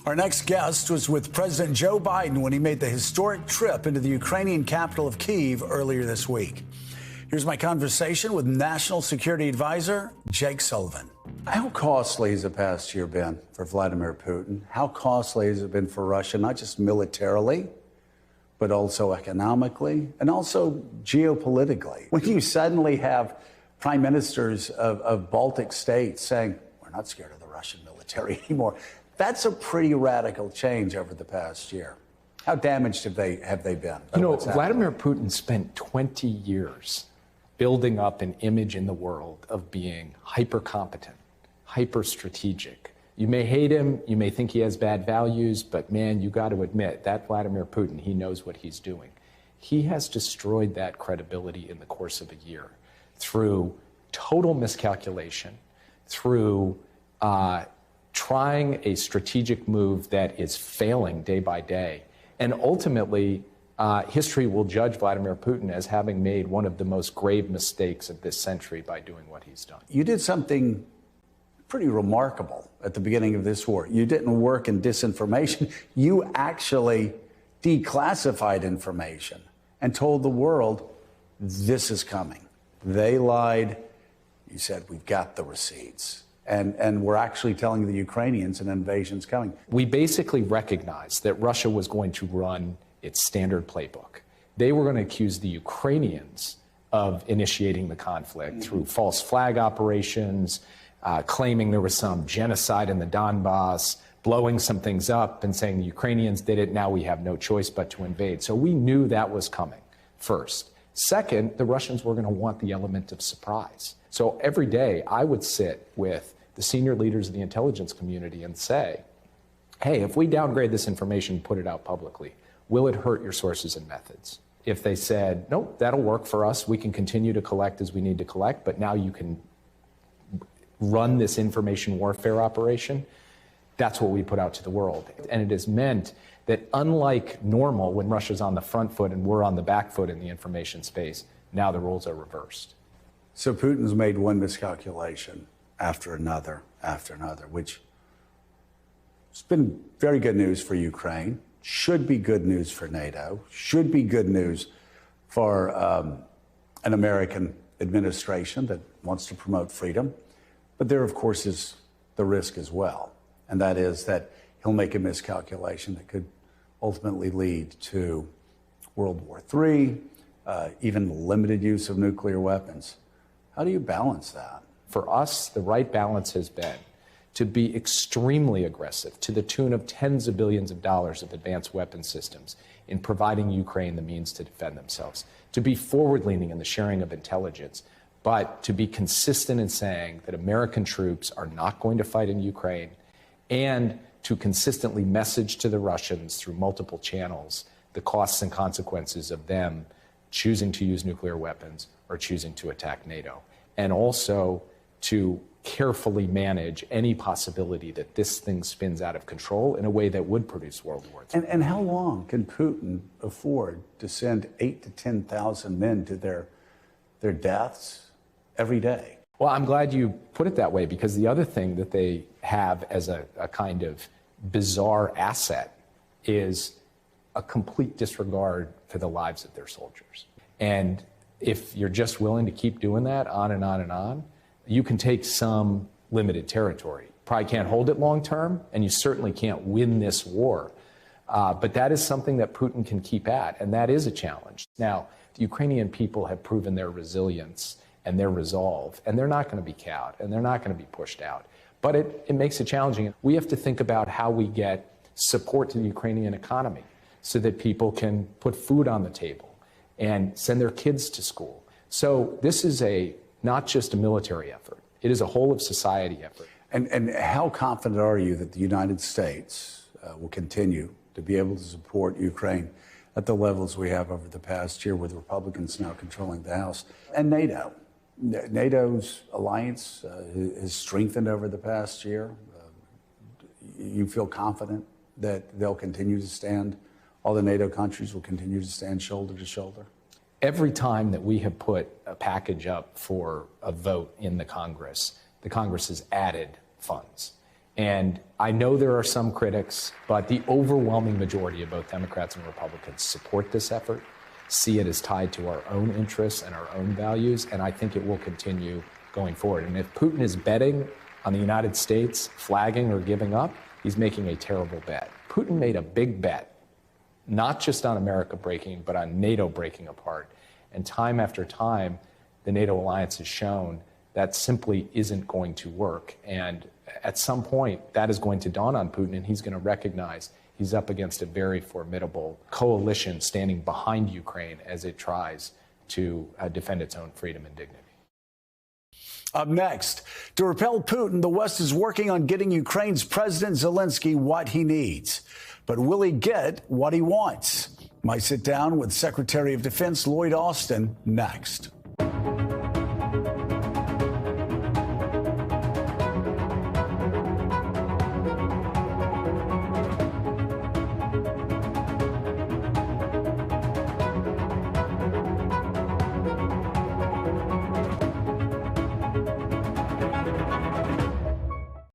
Our next guest was with President Joe Biden when he made the historic trip into the Ukrainian capital of Kyiv earlier this week. Here's my conversation with National Security Advisor Jake Sullivan. How costly has the past year been for Vladimir Putin? How costly has it been for Russia, not just militarily, but also economically and also geopolitically? When you suddenly have prime ministers of Baltic states saying, we're not scared of the Russian military anymore, that's a pretty radical change over the past year. How damaged have they been? You know, Vladimir Putin spent 20 years building up an image in the world of being hyper-competent, hyper-strategic. You may hate him, you may think he has bad values, but man, you got to admit, that Vladimir Putin, he knows what he's doing. He has destroyed that credibility in the course of a year through total miscalculation, through trying a strategic move that is failing day by day. And ultimately, history will judge Vladimir Putin as having made one of the most grave mistakes of this century by doing what he's done. You did something pretty remarkable at the beginning of this war. You didn't work in disinformation. You actually declassified information and told the world, this is coming. They lied. You said, we've got the receipts. And we're actually telling the Ukrainians an invasion's coming. We basically recognized that Russia was going to run its standard playbook. They were going to accuse the Ukrainians of initiating the conflict through false flag operations, claiming there was some genocide in the Donbass, blowing some things up and saying the Ukrainians did it, now we have no choice but to invade. So we knew that was coming, first. Second, the Russians were going to want the element of surprise. So every day I would sit with the senior leaders of the intelligence community and say, hey, if we downgrade this information and put it out publicly, will it hurt your sources and methods? If they said, nope, that'll work for us, we can continue to collect as we need to collect, but now you can run this information warfare operation, that's what we put out to the world. And it has meant that unlike normal, when Russia's on the front foot and we're on the back foot in the information space, now the roles are reversed. So Putin's made one miscalculation after another, which has been very good news for Ukraine, should be good news for NATO, should be good news for an American administration that wants to promote freedom. But there, of course, is the risk as well, and that is that he'll make a miscalculation that could ultimately lead to World War III, even limited use of nuclear weapons. How do you balance that? For us, the right balance has been to be extremely aggressive to the tune of tens of billions of dollars of advanced weapon systems in providing Ukraine the means to defend themselves, to be forward-leaning in the sharing of intelligence, but to be consistent in saying that American troops are not going to fight in Ukraine, and to consistently message to the Russians through multiple channels the costs and consequences of them choosing to use nuclear weapons or choosing to attack NATO, and also to carefully manage any possibility that this thing spins out of control in a way that would produce World War III. And how long can Putin afford to send 8,000 to 10,000 men to their deaths every day? Well, I'm glad you put it that way, because the other thing that they have as a kind of bizarre asset is a complete disregard for the lives of their soldiers. And if you're just willing to keep doing that on and on and on, you can take some limited territory. Probably can't hold it long term, and you certainly can't win this war. But that is something that Putin can keep at, and that is a challenge. Now, the Ukrainian people have proven their resilience and their resolve, and they're not going to be cowed, and they're not going to be pushed out. But it makes it challenging. We have to think about how we get support to the Ukrainian economy so that people can put food on the table and send their kids to school. So this is not just a military effort. It is a whole of society effort. And how confident are you that the United States will continue to be able to support Ukraine at the levels we have over the past year, with Republicans now controlling the House? And NATO. NATO's alliance has strengthened over the past year. You feel confident that they'll continue to stand, all the NATO countries will continue to stand shoulder to shoulder? Every time that we have put a package up for a vote in the Congress has added funds. And I know there are some critics, but the overwhelming majority of both Democrats and Republicans support this effort, see it as tied to our own interests and our own values, and I think it will continue going forward. And if Putin is betting on the United States flagging or giving up, he's making a terrible bet. Putin made a big bet, not just on America breaking, but on NATO breaking apart. And time after time, the NATO alliance has shown that simply isn't going to work. And at some point, that is going to dawn on Putin, and he's going to recognize he's up against a very formidable coalition standing behind Ukraine as it tries to defend its own freedom and dignity. Up next, to repel Putin, the West is working on getting Ukraine's President Zelensky what he needs. But will he get what he wants? Might sit down with Secretary of Defense Lloyd Austin next.